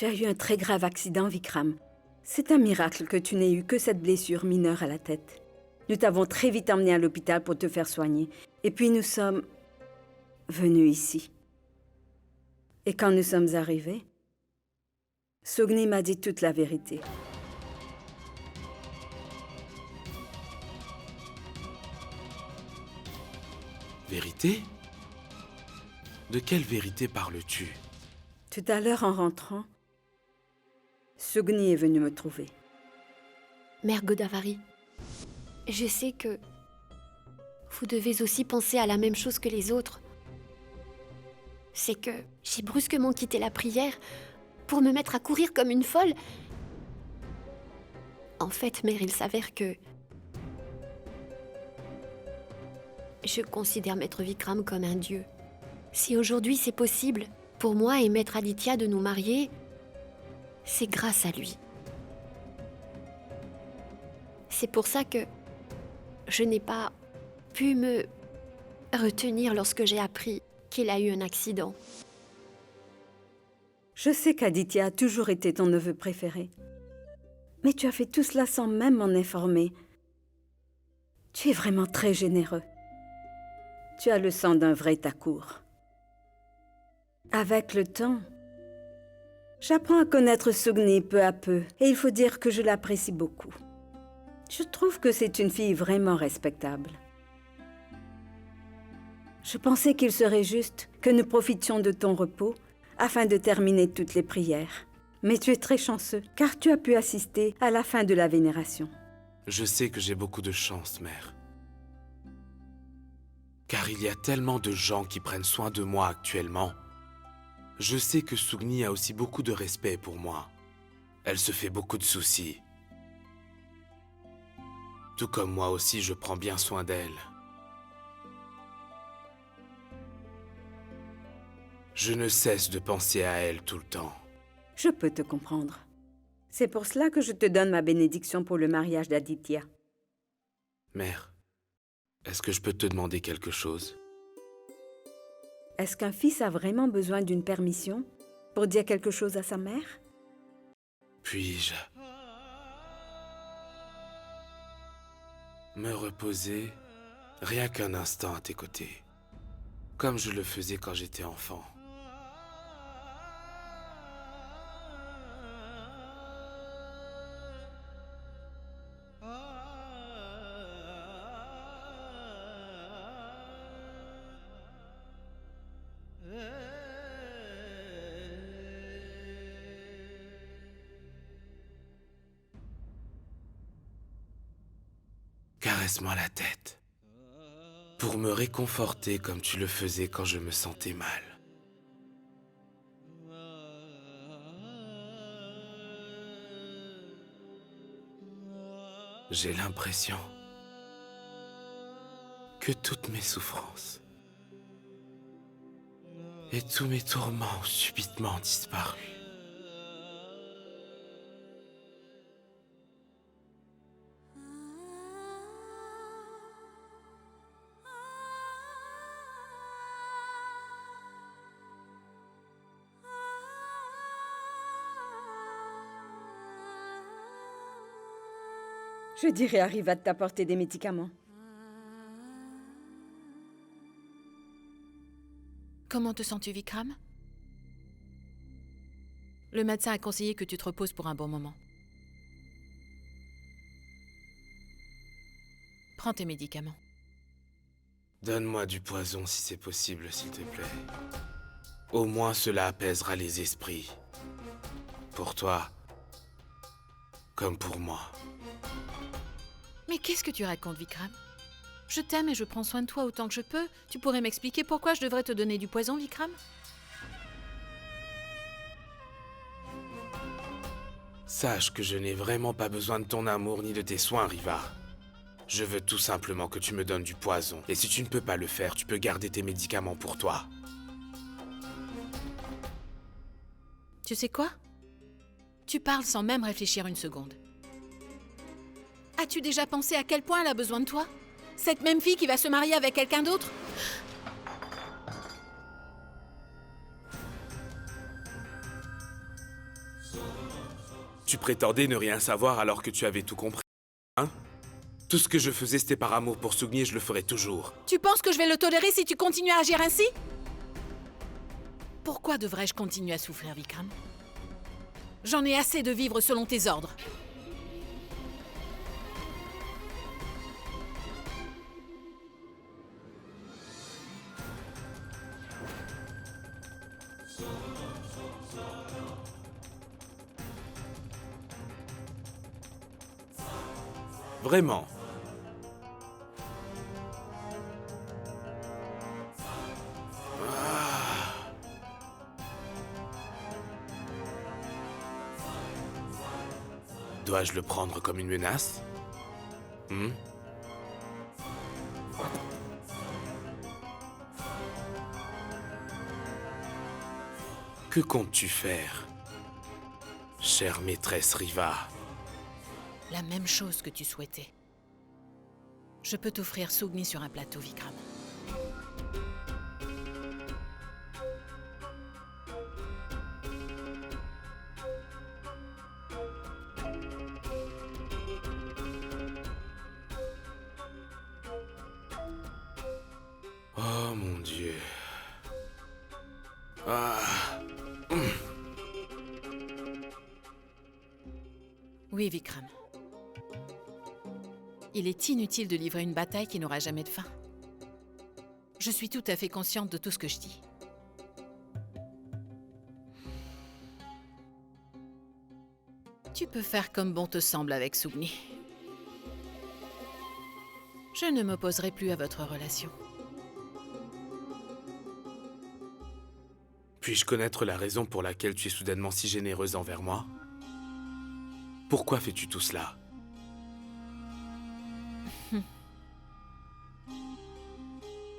Tu as eu un très grave accident, Vikram. C'est un miracle que tu n'aies eu que cette blessure mineure à la tête. Nous t'avons très vite emmené à l'hôpital pour te faire soigner. Et puis nous sommes venus ici. Et quand nous sommes arrivés, Sugni m'a dit toute la vérité. Vérité? De quelle vérité parles-tu? Tout à l'heure, en rentrant, Sugni est venu me trouver. Mère Godavari, je sais que vous devez aussi penser à la même chose que les autres. C'est que j'ai brusquement quitté la prière pour me mettre à courir comme une folle. En fait, mère, il s'avère que je considère Maître Vikram comme un dieu. Si aujourd'hui c'est possible pour moi et Maître Aditya de nous marier, c'est grâce à lui. C'est pour ça que je n'ai pas pu me retenir lorsque j'ai appris qu'il a eu un accident. Je sais qu'Aditya a toujours été ton neveu préféré. Mais tu as fait tout cela sans même m'en informer. Tu es vraiment très généreux. Tu as le sang d'un vrai Thakur. Avec le temps, j'apprends à connaître Sugni peu à peu, et il faut dire que je l'apprécie beaucoup. Je trouve que c'est une fille vraiment respectable. Je pensais qu'il serait juste que nous profitions de ton repos afin de terminer toutes les prières. Mais tu es très chanceux, car tu as pu assister à la fin de la vénération. Je sais que j'ai beaucoup de chance, mère. Car il y a tellement de gens qui prennent soin de moi actuellement. Je sais que Sugni a aussi beaucoup de respect pour moi. Elle se fait beaucoup de soucis. Tout comme moi aussi, je prends bien soin d'elle. Je ne cesse de penser à elle tout le temps. Je peux te comprendre. C'est pour cela que je te donne ma bénédiction pour le mariage d'Aditya. Mère, est-ce que je peux te demander quelque chose? Est-ce qu'un fils a vraiment besoin d'une permission pour dire quelque chose à sa mère? Puis-je me reposer rien qu'un instant à tes côtés, comme je le faisais quand j'étais enfant? Caresse-moi la tête, pour me réconforter comme tu le faisais quand je me sentais mal. J'ai l'impression que toutes mes souffrances et tous mes tourments ont subitement disparu. Je dirais arrive à t'apporter des médicaments. Comment te sens-tu, Vikram? Le médecin a conseillé que tu te reposes pour un bon moment. Prends tes médicaments. Donne-moi du poison si c'est possible, s'il te plaît. Au moins cela apaisera les esprits. Pour toi, comme pour moi. Mais qu'est-ce que tu racontes, Vikram? Je t'aime et je prends soin de toi autant que je peux. Tu pourrais m'expliquer pourquoi je devrais te donner du poison, Vikram? Sache que je n'ai vraiment pas besoin de ton amour ni de tes soins, Riva. Je veux tout simplement que tu me donnes du poison. Et si tu ne peux pas le faire, tu peux garder tes médicaments pour toi. Tu sais quoi? Tu parles sans même réfléchir une seconde. As-tu déjà pensé à quel point elle a besoin de toi? Cette même fille qui va se marier avec quelqu'un d'autre? Tu prétendais ne rien savoir alors que tu avais tout compris, hein? Tout ce que je faisais, c'était par amour pour Sugni et je le ferai toujours. Tu penses que je vais le tolérer si tu continues à agir ainsi? Pourquoi devrais-je continuer à souffrir, Vikram? J'en ai assez de vivre selon tes ordres. Vraiment. Dois-je le prendre comme une menace? Que comptes-tu faire, chère maîtresse Riva? La même chose que tu souhaitais. Je peux t'offrir Sugni sur un plateau, Vikram. Oh mon Dieu. Ah. Oui, Vikram. Il est inutile de livrer une bataille qui n'aura jamais de fin. Je suis tout à fait consciente de tout ce que je dis. Tu peux faire comme bon te semble avec Sugni. Je ne m'opposerai plus à votre relation. Puis-je connaître la raison pour laquelle tu es soudainement si généreuse envers moi? Pourquoi fais-tu tout cela?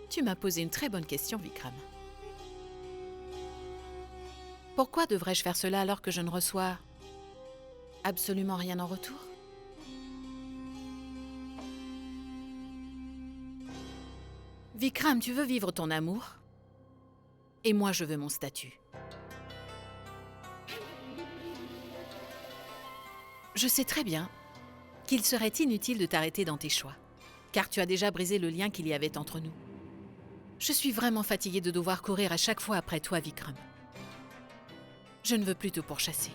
Tu m'as posé une très bonne question, Vikram. Pourquoi devrais-je faire cela alors que je ne reçois absolument rien en retour? Vikram, tu veux vivre ton amour? Et moi, je veux mon statut. Je sais très bien qu'il serait inutile de t'arrêter dans tes choix, car tu as déjà brisé le lien qu'il y avait entre nous. Je suis vraiment fatiguée de devoir courir à chaque fois après toi, Vikram. Je ne veux plus te pourchasser.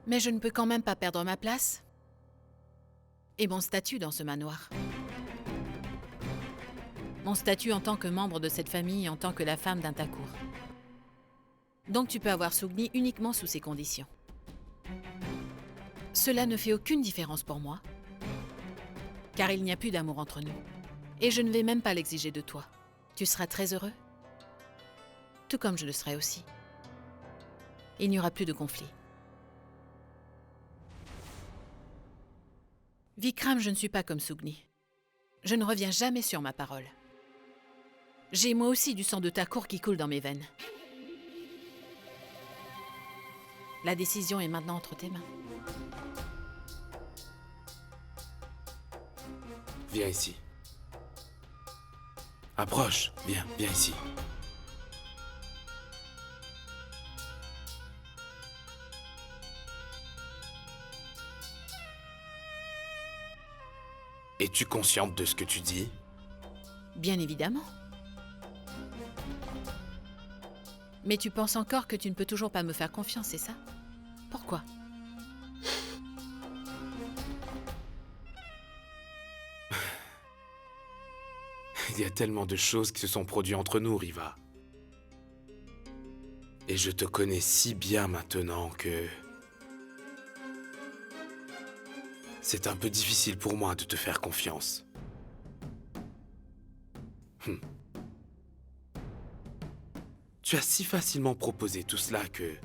Mais je ne peux quand même pas perdre ma place et mon statut dans ce manoir. Mon statut en tant que membre de cette famille et en tant que la femme d'un Thakur. Donc tu peux avoir Sugni uniquement sous ces conditions. Cela ne fait aucune différence pour moi, car il n'y a plus d'amour entre nous. Et je ne vais même pas l'exiger de toi. Tu seras très heureux, tout comme je le serai aussi. Il n'y aura plus de conflit. Vikram, je ne suis pas comme Sugni. Je ne reviens jamais sur ma parole. J'ai moi aussi du sang de Thakur qui coule dans mes veines. La décision est maintenant entre tes mains. Viens ici. Approche, viens ici. Es-tu consciente de ce que tu dis? Bien évidemment. Mais tu penses encore que tu ne peux toujours pas me faire confiance, c'est ça? Pourquoi? Il y a tellement de choses qui se sont produites entre nous, Riva. Et je te connais si bien maintenant que... c'est un peu difficile pour moi de te faire confiance. Tu as si facilement proposé tout cela que...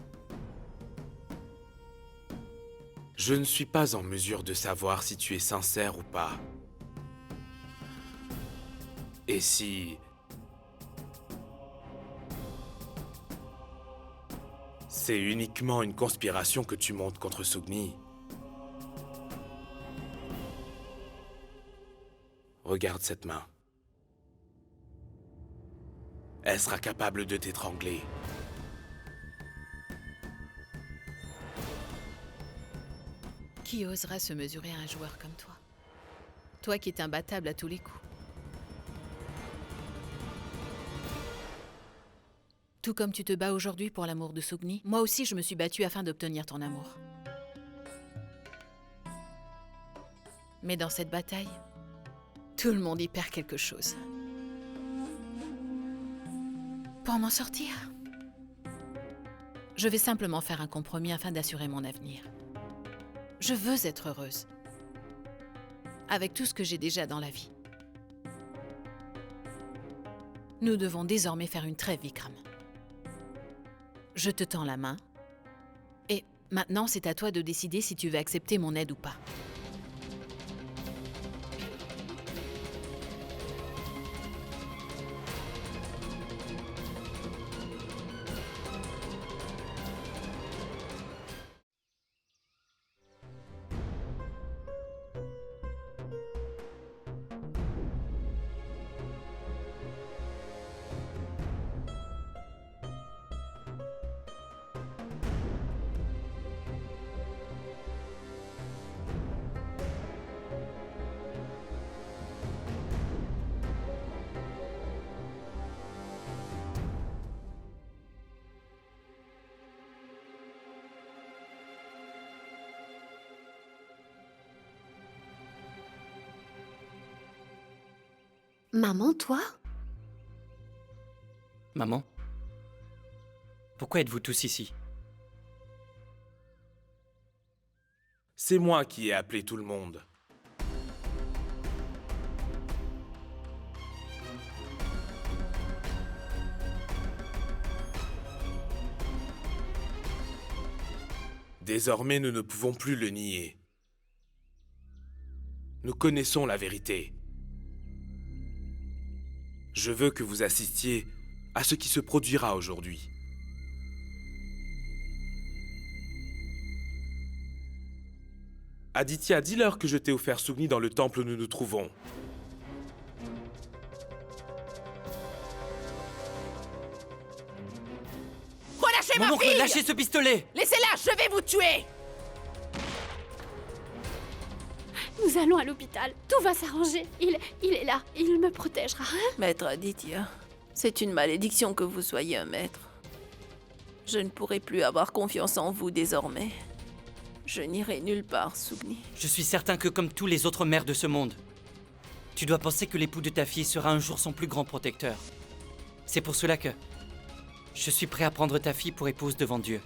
je ne suis pas en mesure de savoir si tu es sincère ou pas. Et si... c'est uniquement une conspiration que tu montes contre Sugni. Regarde cette main. Elle sera capable de t'étrangler. Qui osera se mesurer à un joueur comme toi? Toi qui es imbattable à tous les coups. Tout comme tu te bats aujourd'hui pour l'amour de Sugni, moi aussi je me suis battue afin d'obtenir ton amour. Mais dans cette bataille, tout le monde y perd quelque chose. Pour m'en sortir, je vais simplement faire un compromis afin d'assurer mon avenir. Je veux être heureuse, avec tout ce que j'ai déjà dans la vie. Nous devons désormais faire une trêve, Vikram. Je te tends la main, et maintenant c'est à toi de décider si tu veux accepter mon aide ou pas. Maman, toi? Maman? Pourquoi êtes-vous tous ici? C'est moi qui ai appelé tout le monde. Désormais, nous ne pouvons plus le nier. Nous connaissons la vérité. Je veux que vous assistiez à ce qui se produira aujourd'hui. Aditya, dis-leur que je t'ai offert Sugni dans le temple où nous nous trouvons. Relâchez Mon ma oncle, fille! lâchez ce pistolet! Laissez-la, je vais vous tuer! Nous allons à l'hôpital. Tout va s'arranger. Il est là. Il me protégera. Maître Aditya, c'est une malédiction que vous soyez un maître. Je ne pourrai plus avoir confiance en vous désormais. Je n'irai nulle part, Sugni. Je suis certain que comme tous les autres mères de ce monde, tu dois penser que l'époux de ta fille sera un jour son plus grand protecteur. C'est pour cela que je suis prêt à prendre ta fille pour épouse devant Dieu.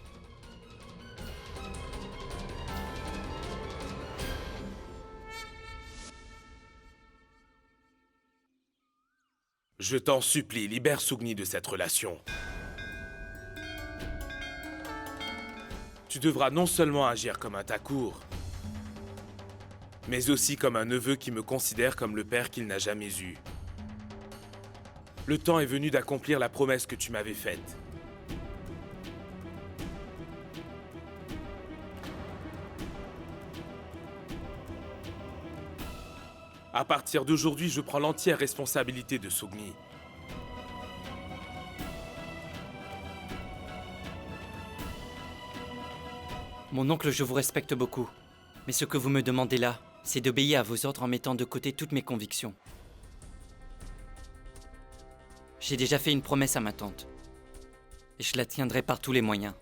Je t'en supplie, libère Sugni de cette relation. Tu devras non seulement agir comme un Thakur, mais aussi comme un neveu qui me considère comme le père qu'il n'a jamais eu. Le temps est venu d'accomplir la promesse que tu m'avais faite. À partir d'aujourd'hui, je prends l'entière responsabilité de Sugni. Mon oncle, je vous respecte beaucoup. Mais ce que vous me demandez là, c'est d'obéir à vos ordres en mettant de côté toutes mes convictions. J'ai déjà fait une promesse à ma tante. Et je la tiendrai par tous les moyens.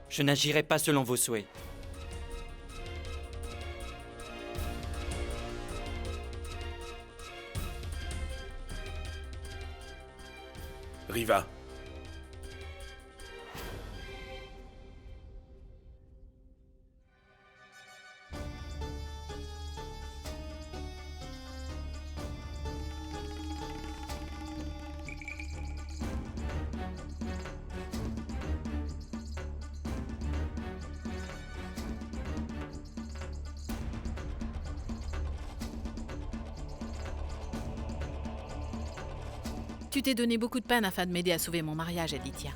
Je n'agirai pas selon vos souhaits. Riva. Tu t'es donné beaucoup de peine afin de m'aider à sauver mon mariage, Aditya.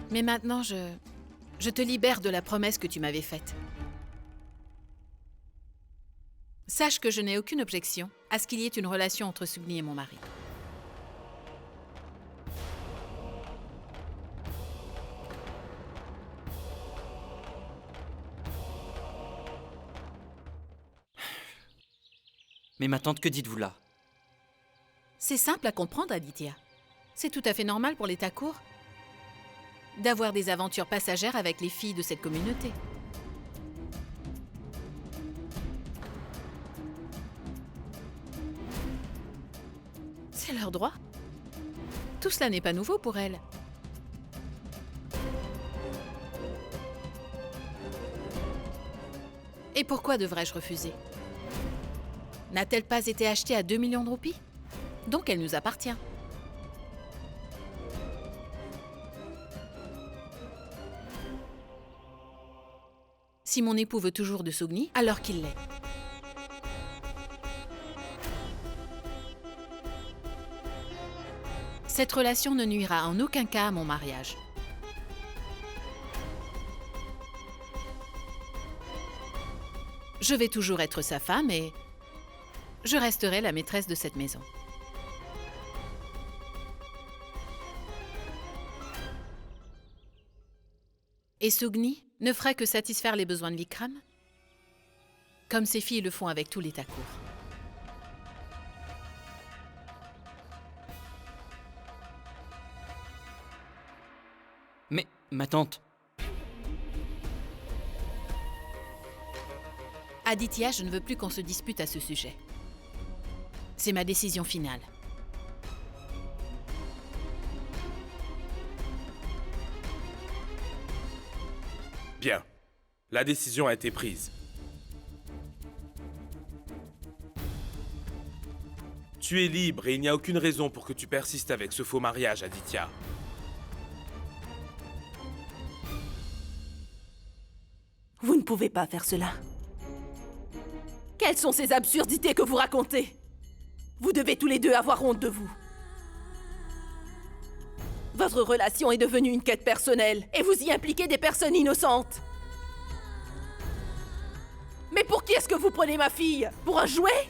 Mais maintenant, je te libère de la promesse que tu m'avais faite. Sache que je n'ai aucune objection à ce qu'il y ait une relation entre Sugni et mon mari. Mais ma tante, que dites-vous là? C'est simple à comprendre, Aditya. C'est tout à fait normal pour les Thakur d'avoir des aventures passagères avec les filles de cette communauté. C'est leur droit. Tout cela n'est pas nouveau pour elles. Et pourquoi devrais-je refuser? N'a-t-elle pas été achetée à 2 millions de roupies? Donc elle nous appartient. Si mon époux veut toujours de Sugni, alors qu'il l'est. Cette relation ne nuira en aucun cas à mon mariage. Je vais toujours être sa femme et je resterai la maîtresse de cette maison. Et Sugni ne ferait que satisfaire les besoins de Vikram, comme ses filles le font avec tous les Thakur. Mais, ma tante, Aditya, je ne veux plus qu'on se dispute à ce sujet. C'est ma décision finale. Bien. La décision a été prise. Tu es libre et il n'y a aucune raison pour que tu persistes avec ce faux mariage, Aditya. Vous ne pouvez pas faire cela. Quelles sont ces absurdités que vous racontez? Vous devez tous les deux avoir honte de vous. Votre relation est devenue une quête personnelle et vous y impliquez des personnes innocentes. Mais pour qui est-ce que vous prenez ma fille? Pour un jouet?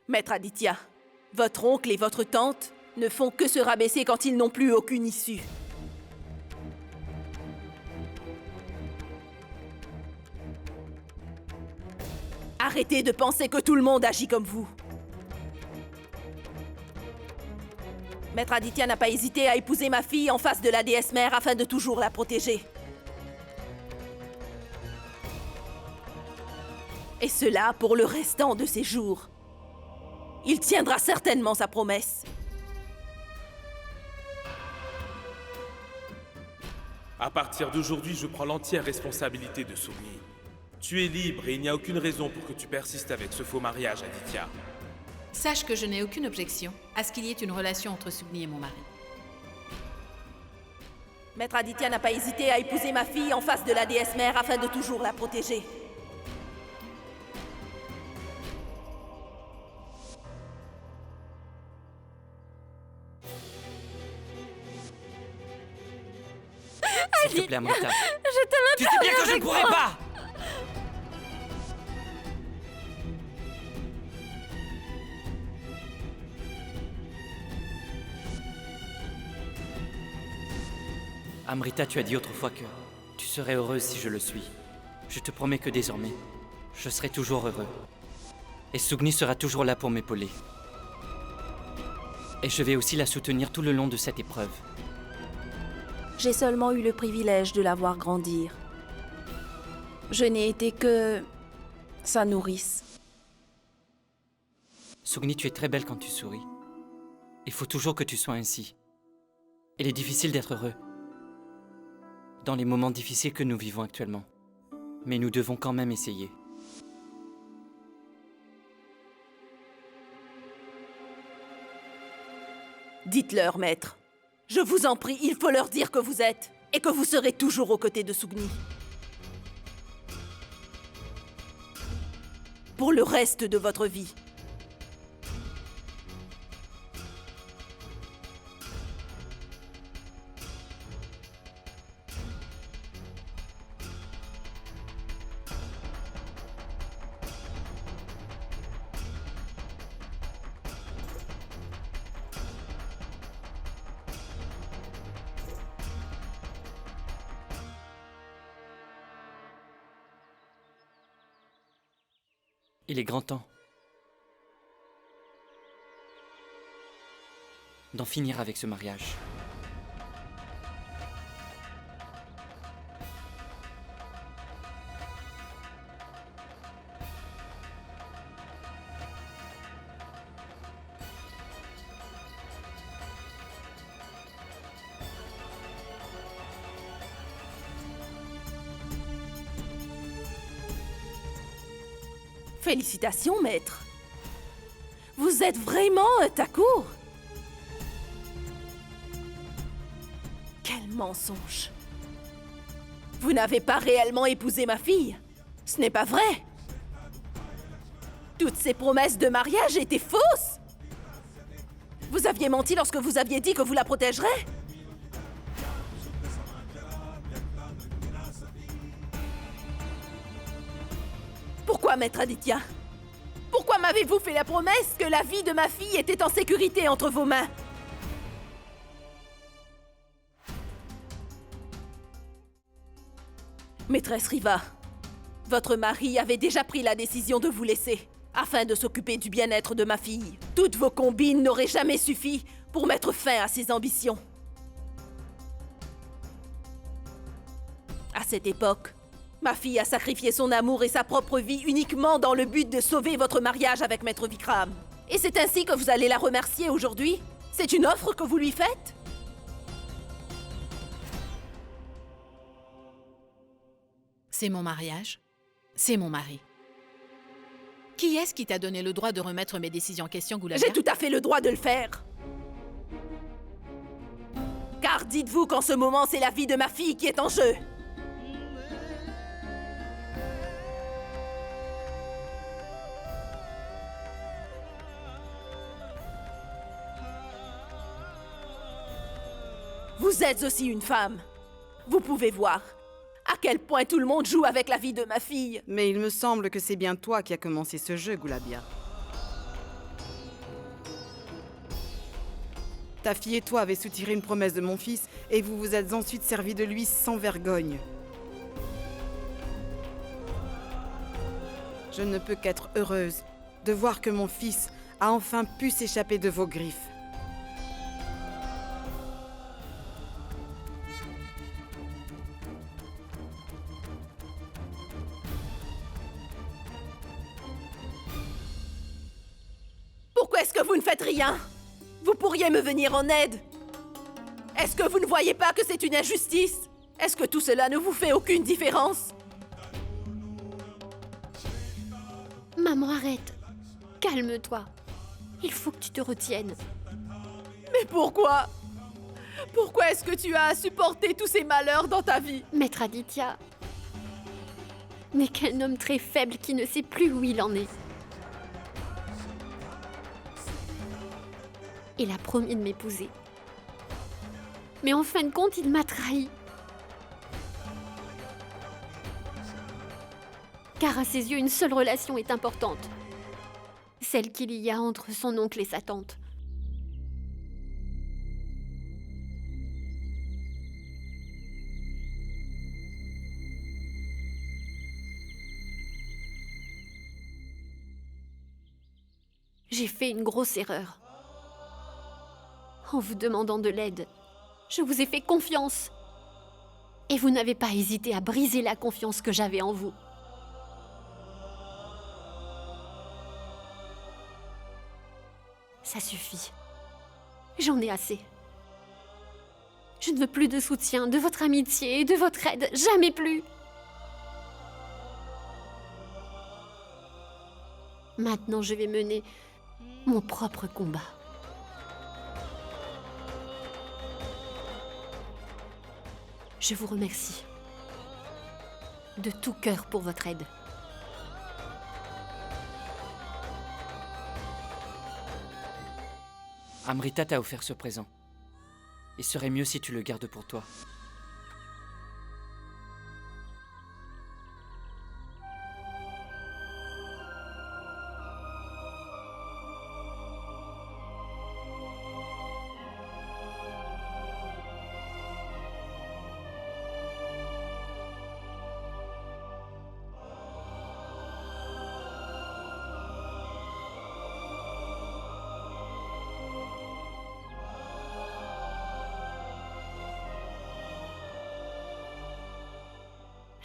Maître Aditya, votre oncle et votre tante ne font que se rabaisser quand ils n'ont plus aucune issue. Arrêtez de penser que tout le monde agit comme vous. Maître Aditya n'a pas hésité à épouser ma fille en face de la déesse mère afin de toujours la protéger. Et cela pour le restant de ses jours. Il tiendra certainement sa promesse. À partir d'aujourd'hui, je prends l'entière responsabilité de Sugni. Tu es libre et il n'y a aucune raison pour que tu persistes avec ce faux mariage, Aditya. Sache que je n'ai aucune objection à ce qu'il y ait une relation entre Sugni et mon mari. Maître Aditya n'a pas hésité à épouser ma fille en face de la déesse mère afin de toujours la protéger. s'il te plaît, Amrita. Je te Tu sais bien que je ne pourrai pas! Amrita, tu as dit autrefois que tu serais heureuse si je le suis. Je te promets que désormais, je serai toujours heureux. Et Sugni sera toujours là pour m'épauler. Et je vais aussi la soutenir tout le long de cette épreuve. J'ai seulement eu le privilège de la voir grandir. Je n'ai été que sa nourrice. Sugni, tu es très belle quand tu souris. Il faut toujours que tu sois ainsi. Il est difficile d'être heureux dans les moments difficiles que nous vivons actuellement. Mais nous devons quand même essayer. Dites-leur, maître. Je vous en prie, il faut leur dire que vous êtes et que vous serez toujours aux côtés de Sugni. Pour le reste de votre vie. Il est grand temps d'en finir avec ce mariage. Félicitations, maître. Vous êtes vraiment un Thakour. Quel mensonge. Vous n'avez pas réellement épousé ma fille. Ce n'est pas vrai. Toutes ces promesses de mariage étaient fausses. Vous aviez menti lorsque vous aviez dit que vous la protégerez. Pourquoi, maître Aditya? Pourquoi m'avez-vous fait la promesse que la vie de ma fille était en sécurité entre vos mains? Maîtresse Riva, votre mari avait déjà pris la décision de vous laisser, afin de s'occuper du bien-être de ma fille. Toutes vos combines n'auraient jamais suffi pour mettre fin à ses ambitions. À cette époque, ma fille a sacrifié son amour et sa propre vie uniquement dans le but de sauver votre mariage avec Maître Vikram. Et c'est ainsi que vous allez la remercier aujourd'hui? C'est une offre que vous lui faites? C'est mon mariage. C'est mon mari. Qui est-ce qui t'a donné le droit de remettre mes décisions en question, Gulabia? J'ai tout à fait le droit de le faire. Car dites-vous qu'en ce moment, c'est la vie de ma fille qui est en jeu. Vous êtes aussi une femme. Vous pouvez voir à quel point tout le monde joue avec la vie de ma fille. Mais il me semble que c'est bien toi qui as commencé ce jeu, Gulabia. Ta fille et toi avez soutiré une promesse de mon fils et vous vous êtes ensuite servi de lui sans vergogne. Je ne peux qu'être heureuse de voir que mon fils a enfin pu s'échapper de vos griffes. Pourquoi est-ce que vous ne faites rien? Vous pourriez me venir en aide. Est-ce que vous ne voyez pas que c'est une injustice? Est-ce que tout cela ne vous fait aucune différence? Maman, arrête. Calme-toi. Il faut que tu te retiennes. Mais pourquoi? Pourquoi est-ce que tu as à supporter tous ces malheurs dans ta vie? Maître Aditya n'est qu'un homme très faible qui ne sait plus où il en est. Il a promis de m'épouser. Mais en fin de compte, il m'a trahi. Car à ses yeux, une seule relation est importante. Celle qu'il y a entre son oncle et sa tante. J'ai fait une grosse erreur. En vous demandant de l'aide, je vous ai fait confiance. Et vous n'avez pas hésité à briser la confiance que j'avais en vous. Ça suffit. J'en ai assez. Je ne veux plus de soutien, de votre amitié et de votre aide. Jamais plus. Maintenant, je vais mener mon propre combat. Je vous remercie de tout cœur pour votre aide. Amrita t'a offert ce présent. Il serait mieux si tu le gardes pour toi.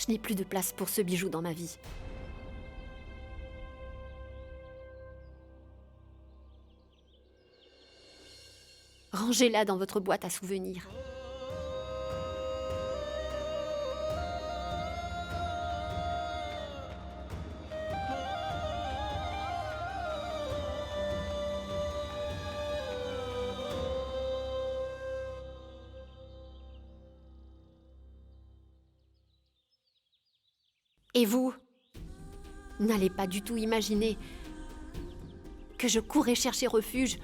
Je n'ai plus de place pour ce bijou dans ma vie. Rangez-la dans votre boîte à souvenirs. Et vous, n'allez pas du tout imaginer que je courais chercher refuge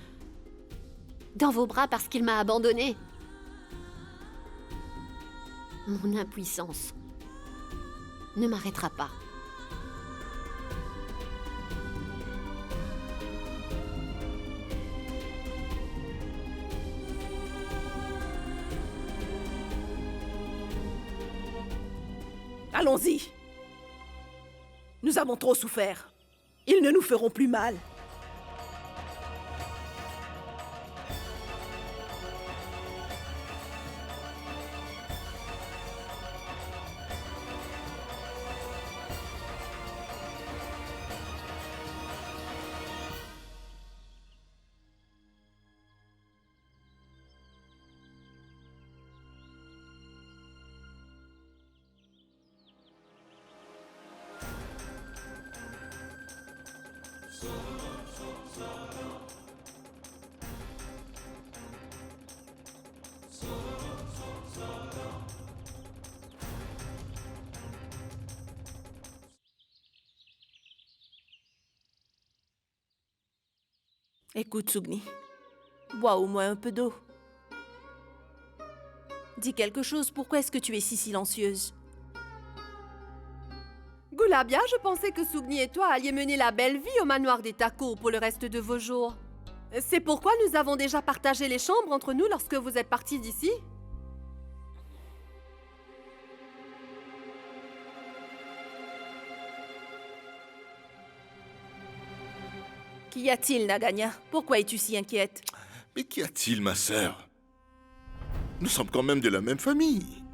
dans vos bras parce qu'il m'a abandonnée. Mon impuissance ne m'arrêtera pas. Allons-y. Nous avons trop souffert. Ils ne nous feront plus mal. Écoute, Sugni. Bois au moins un peu d'eau. Dis quelque chose, pourquoi est-ce que tu es si silencieuse? Gulabia, je pensais que Sugni et toi alliez mener la belle vie au manoir des Tako pour le reste de vos jours. C'est pourquoi nous avons déjà partagé les chambres entre nous lorsque vous êtes partis d'ici. Qu'y a-t-il, Naganya? Pourquoi es-tu si inquiète? Mais qu'y a-t-il, ma sœur? Nous sommes quand même de la même famille.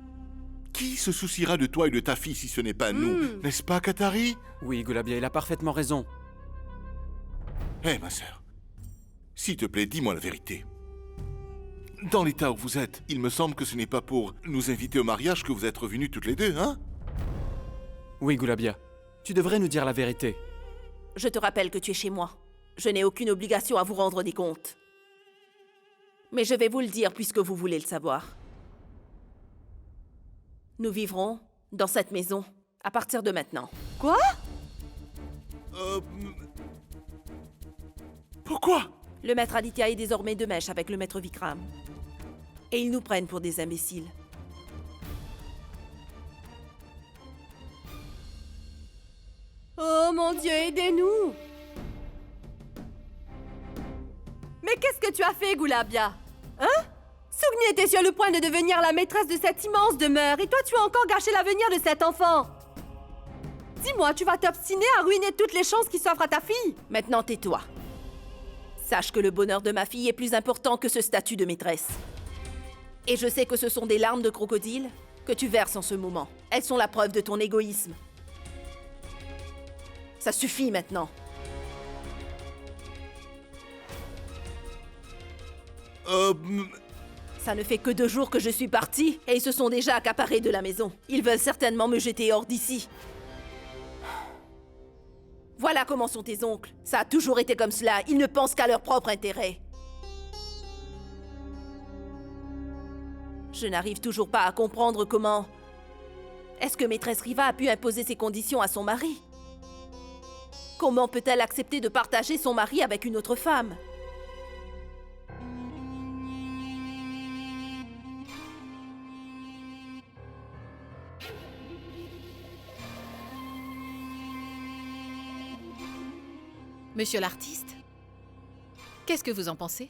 Qui se souciera de toi et de ta fille si ce n'est pas nous? N'est-ce pas, Katari? Oui, Gulabia, il a parfaitement raison. Hé, ma sœur. S'il te plaît, dis-moi la vérité. Dans l'état où vous êtes, il me semble que ce n'est pas pour nous inviter au mariage que vous êtes revenus toutes les deux, hein? Oui, Gulabia, tu devrais nous dire la vérité. Je te rappelle que tu es chez moi. Je n'ai aucune obligation à vous rendre des comptes. Mais je vais vous le dire puisque vous voulez le savoir. Nous vivrons dans cette maison à partir de maintenant. Quoi? Pourquoi? Le maître Aditya est désormais de mèche avec le maître Vikram. Et ils nous prennent pour des imbéciles. Oh mon Dieu, aidez-nous! Mais qu'est-ce que tu as fait, Gulabia? Hein? Sugni était sur le point de devenir la maîtresse de cette immense demeure, et toi tu as encore gâché l'avenir de cet enfant! Dis-moi, tu vas t'obstiner à ruiner toutes les chances qui s'offrent à ta fille? Maintenant, tais-toi. Sache que le bonheur de ma fille est plus important que ce statut de maîtresse. Et je sais que ce sont des larmes de crocodile que tu verses en ce moment. Elles sont la preuve de ton égoïsme. Ça suffit maintenant. Ça ne fait que 2 jours que je suis partie et ils se sont déjà accaparés de la maison. Ils veulent certainement me jeter hors d'ici. Voilà comment sont tes oncles. Ça a toujours été comme cela. Ils ne pensent qu'à leur propre intérêt. Je n'arrive toujours pas à comprendre comment... Est-ce que maîtresse Riva a pu imposer ses conditions à son mari? Comment peut-elle accepter de partager son mari avec une autre femme? Monsieur l'artiste, qu'est-ce que vous en pensez?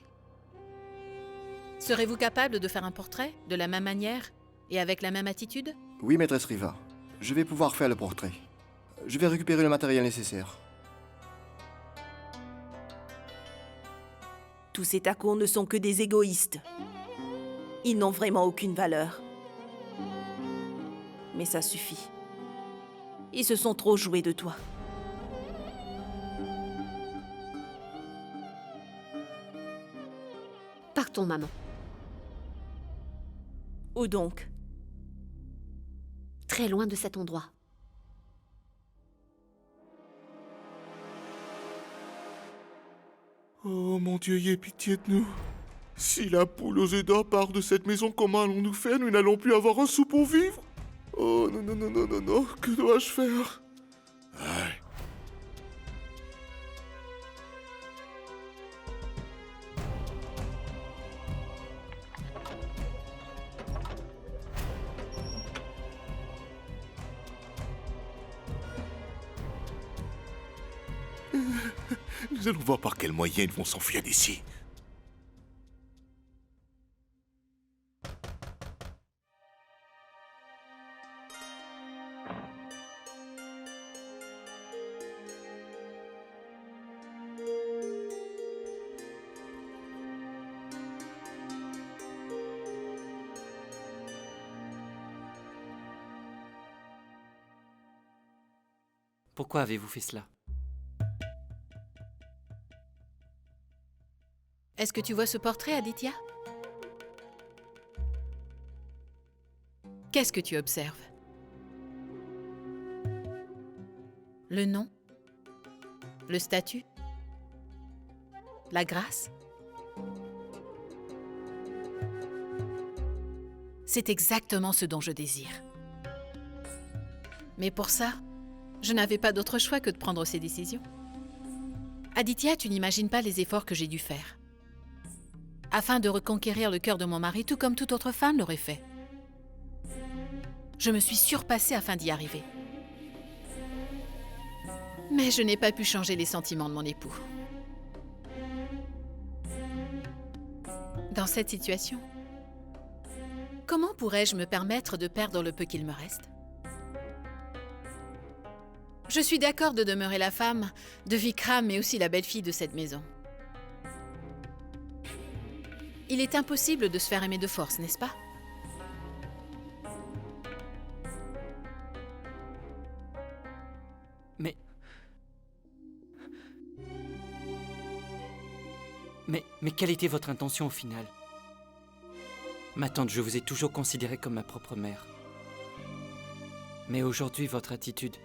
Serez-vous capable de faire un portrait de la même manière et avec la même attitude? Oui, maîtresse Riva. Je vais pouvoir faire le portrait. Je vais récupérer le matériel nécessaire. Tous ces tacos ne sont que des égoïstes. Ils n'ont vraiment aucune valeur. Mais ça suffit. Ils se sont trop joués de toi. Partons, maman. Où donc? Très loin de cet endroit. Oh mon Dieu, ayez pitié de nous. Si la poule aux œufs d'or part de cette maison, comment allons-nous faire? Nous n'allons plus avoir un sou pour vivre. Oh non, non, non, non, non, non, que dois-je faire? Aïe. Nous allons voir par quels moyens ils vont s'enfuir d'ici. Pourquoi avez-vous fait cela? Est-ce que tu vois ce portrait, Aditya? Qu'est-ce que tu observes? Le nom? Le statut? La grâce? C'est exactement ce dont je désire. Mais pour ça, je n'avais pas d'autre choix que de prendre ces décisions. Aditya, tu n'imagines pas les efforts que j'ai dû faire afin de reconquérir le cœur de mon mari, tout comme toute autre femme l'aurait fait. Je me suis surpassée afin d'y arriver. Mais je n'ai pas pu changer les sentiments de mon époux. Dans cette situation, comment pourrais-je me permettre de perdre le peu qu'il me reste? Je suis d'accord de demeurer la femme de Vikram, mais aussi la belle-fille de cette maison. Il est impossible de se faire aimer de force, n'est-ce pas? Mais quelle était votre intention au final? Ma tante, je vous ai toujours considéré comme ma propre mère. Mais aujourd'hui, votre attitude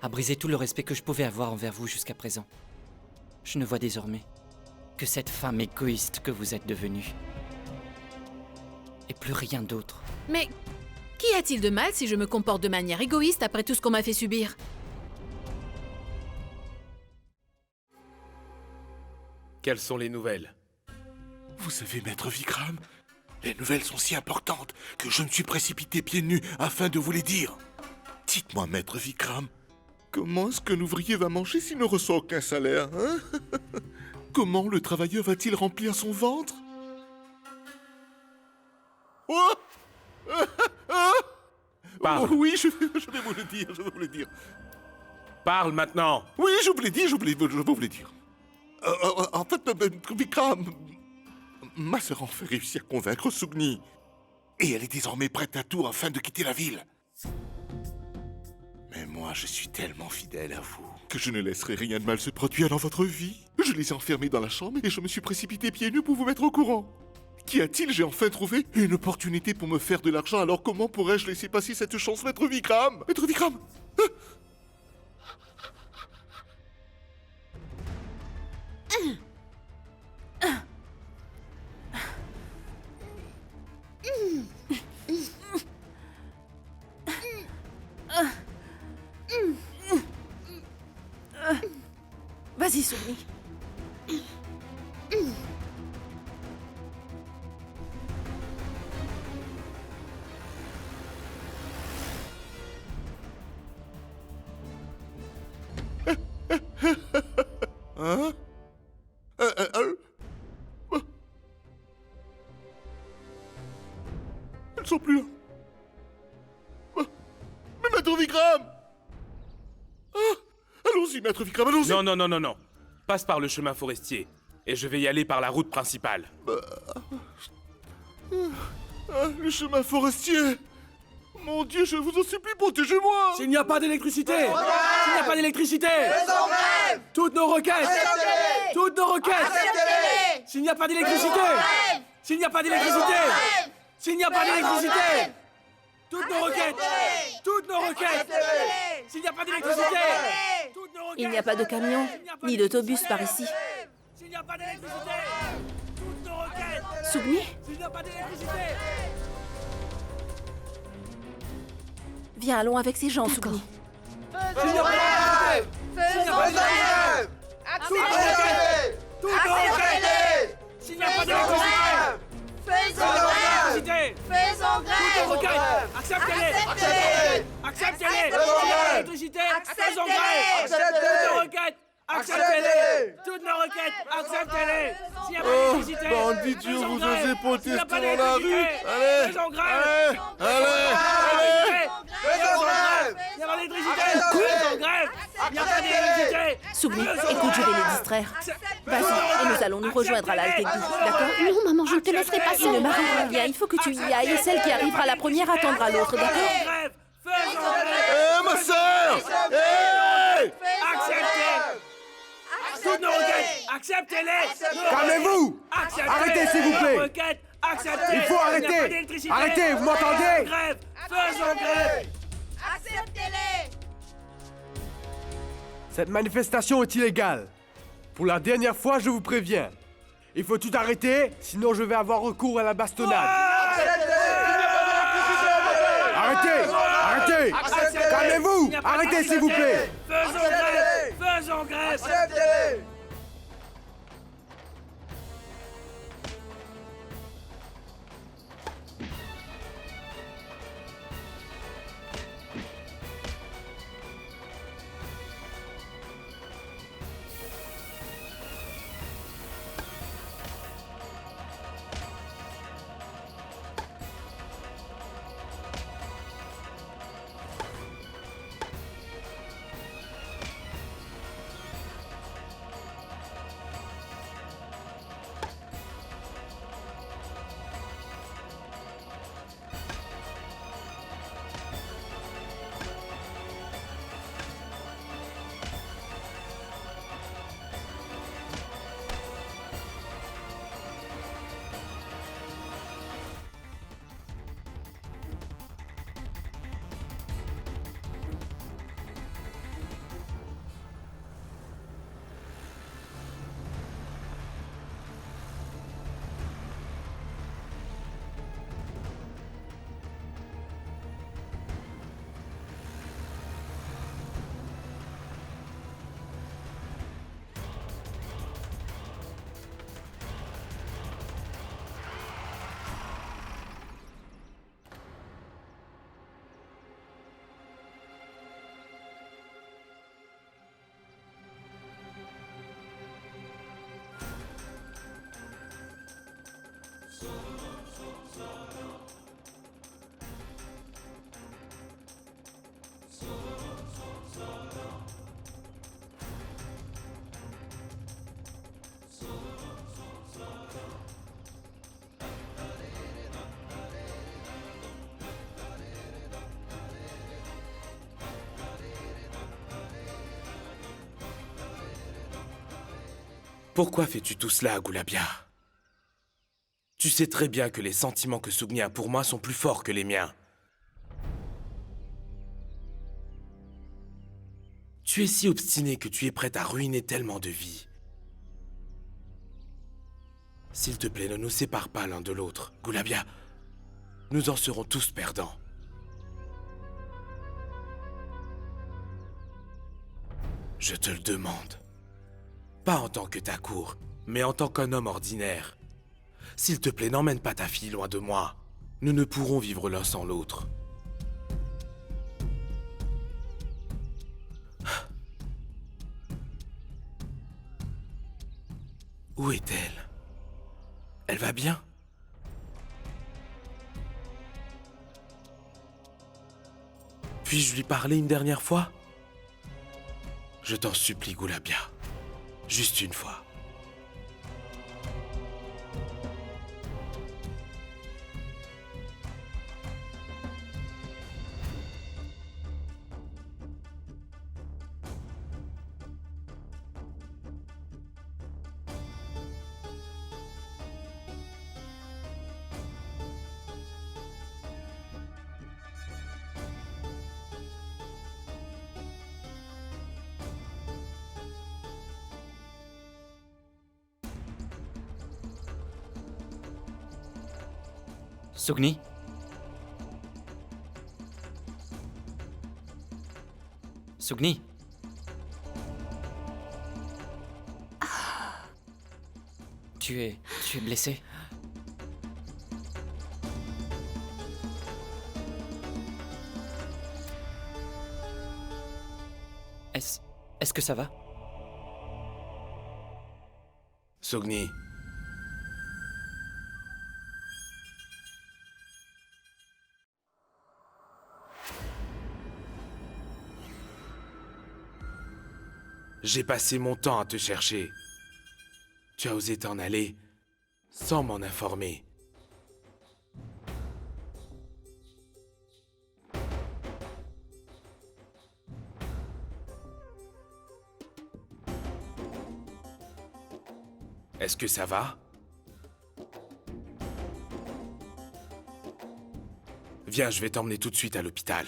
a brisé tout le respect que je pouvais avoir envers vous jusqu'à présent. Je ne vois désormais que cette femme égoïste que vous êtes devenue. Et plus rien d'autre. Mais qu'y a-t-il de mal si je me comporte de manière égoïste après tout ce qu'on m'a fait subir? Quelles sont les nouvelles? Vous savez, maître Vikram, les nouvelles sont si importantes que je me suis précipité pieds nus afin de vous les dire. Dites-moi, maître Vikram, comment est-ce qu'un ouvrier va manger s'il ne reçoit aucun salaire, hein? Comment le travailleur va-t-il remplir son ventre? Oh! Parle. Oh, oui, je vais vous le dire, je vais vous le dire. Parle maintenant. Oui, je vous l'ai dit, je vais vous le dire. En fait, Vikram, ma sœur a enfin réussi à convaincre Sugni. Et elle est désormais prête à tout afin de quitter la ville. Mais moi, je suis tellement fidèle à vous que je ne laisserai rien de mal se produire dans votre vie. Je les ai enfermés dans la chambre et je me suis précipité pieds nus pour vous mettre au courant. Qu'y a-t-il? J'ai enfin trouvé une opportunité pour me faire de l'argent, alors comment pourrais-je laisser passer cette chance, maître Vikram? Maître Vikram! Vas-y, Sugni. Hein? Elles sont plus là. Mais maître Vikram! Allons-y, maître Vikram, allons-y! Non, non, non, non, non. Passe par le chemin forestier. Et je vais y aller par la route principale. Le chemin forestier! Mon Dieu, je vous en supplie, protégez-moi! S'il n'y a pas d'électricité! S'il n'y a pas d'électricité! Toutes nos requêtes! Toutes nos requêtes! S'il n'y a pas d'électricité! S'il n'y a pas d'électricité! S'il n'y a pas d'électricité! Toutes nos requêtes! Toutes nos requêtes! S'il n'y a pas d'électricité! Toutes nos requêtes! Il n'y a pas de camion, ni d'autobus par ici. S'il n'y a pas d'électricité! Toutes nos requêtes! Sougni? S'il n'y a pas d'électricité! Viens, allons avec ces gens, Sougni. S'il n'y a pas d'électricité! S'il n'y a pas d'électricité! Toutes nos requêtes! Toutes nos requêtes! S'il n'y a pas d'électricité! Faisons grève! Toutes nos requêtes! Acceptez-les! Acceptez-les! S'il n'y a pas d'électricité! Faisons grève! Toutes nos requêtes! Acceptez-les! Toutes nos requêtes! Acceptez-les! S'il n'y a pas d'électricité! Bandit Dieu, faisons vous grève! osez S'il protester n'y a pas dans la rue! d'électricité! Allez! Faisons grève! Allez! Faisons grève! Il n'y a pas d'électricité! Faisons grève! Il n'y a pas d'électricité! Sougni, écoute, je vais les distraire. Vas-y, et nous allons nous rejoindre à l'Altegue, d'accord? Non, maman, je ne te laisserai pas Il ne seule. m'arrivera rien, il faut que tu y ailles, et celle qui arrivera la première attendra l'autre, d'accord? Hé, ma sœur! Hé! Acceptez! Toutes nos requêtes! Acceptez-les! Calmez-vous! Arrêtez, s'il vous plaît! Requêtes! Acceptez! Il faut arrêter! Arrêtez, vous m'entendez? Grève! Faisons grève! Acceptez-les! Cette manifestation est illégale. Pour la dernière fois, je vous préviens. Il faut tout arrêter, sinon je vais avoir recours à la bastonnade. Arrêtez! Arrêtez! Calmez-vous! Arrêtez, s'il vous plaît! Faisons grève! Faisons grève! Pourquoi fais-tu tout cela, Goulabia? Tu sais très bien que les sentiments que Sougni a pour moi sont plus forts que les miens. Tu es si obstiné que tu es prête à ruiner tellement de vies. S'il te plaît, ne nous sépare pas l'un de l'autre, Goulabia. Nous en serons tous perdants. Je te le demande. Pas en tant que ta cour, mais en tant qu'un homme ordinaire. S'il te plaît, n'emmène pas ta fille loin de moi. Nous ne pourrons vivre l'un sans l'autre. Où est-elle? Elle va bien? Puis-je lui parler une dernière fois? Je t'en supplie, Goulabia. Juste une fois. Sugni? Sugni? Tu es blessée? Est-ce que ça va? Sugni. J'ai passé mon temps à te chercher. Tu as osé t'en aller sans m'en informer. Est-ce que ça va? Viens, je vais t'emmener tout de suite à l'hôpital.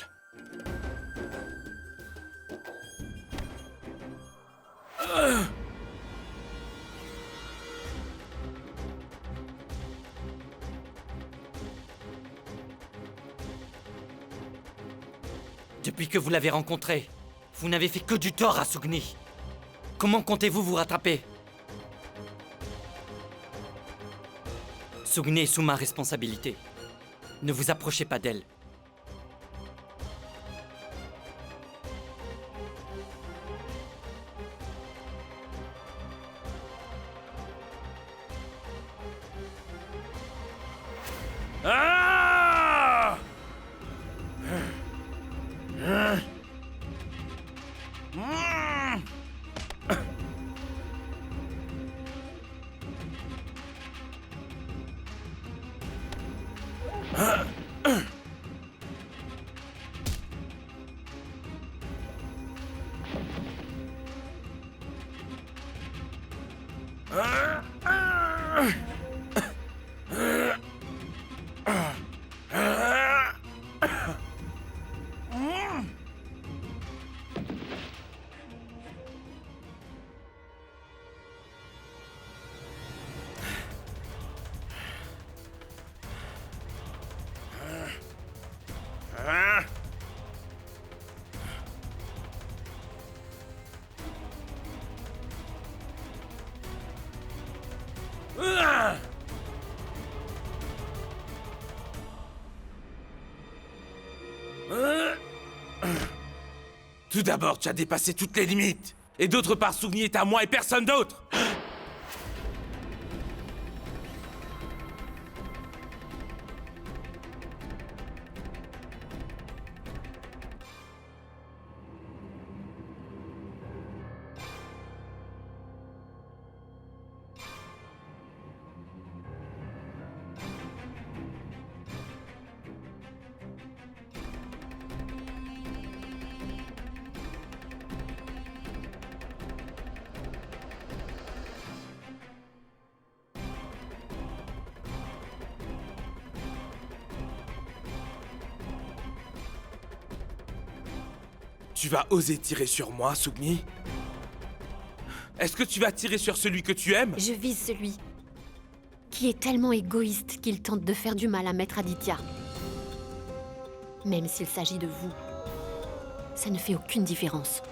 Depuis que vous l'avez rencontré, vous n'avez fait que du tort à Sugni. Comment comptez-vous vous rattraper? Sugni est sous ma responsabilité. Ne vous approchez pas d'elle. Ah! Tout d'abord, tu as dépassé toutes les limites. Et d'autre part, Sugni est à moi et personne d'autre. Tu vas oser tirer sur moi, Sugni? Est-ce que tu vas tirer sur celui que tu aimes? Je vise celui qui est tellement égoïste qu'il tente de faire du mal à Maître Aditya. Même s'il s'agit de vous, ça ne fait aucune différence.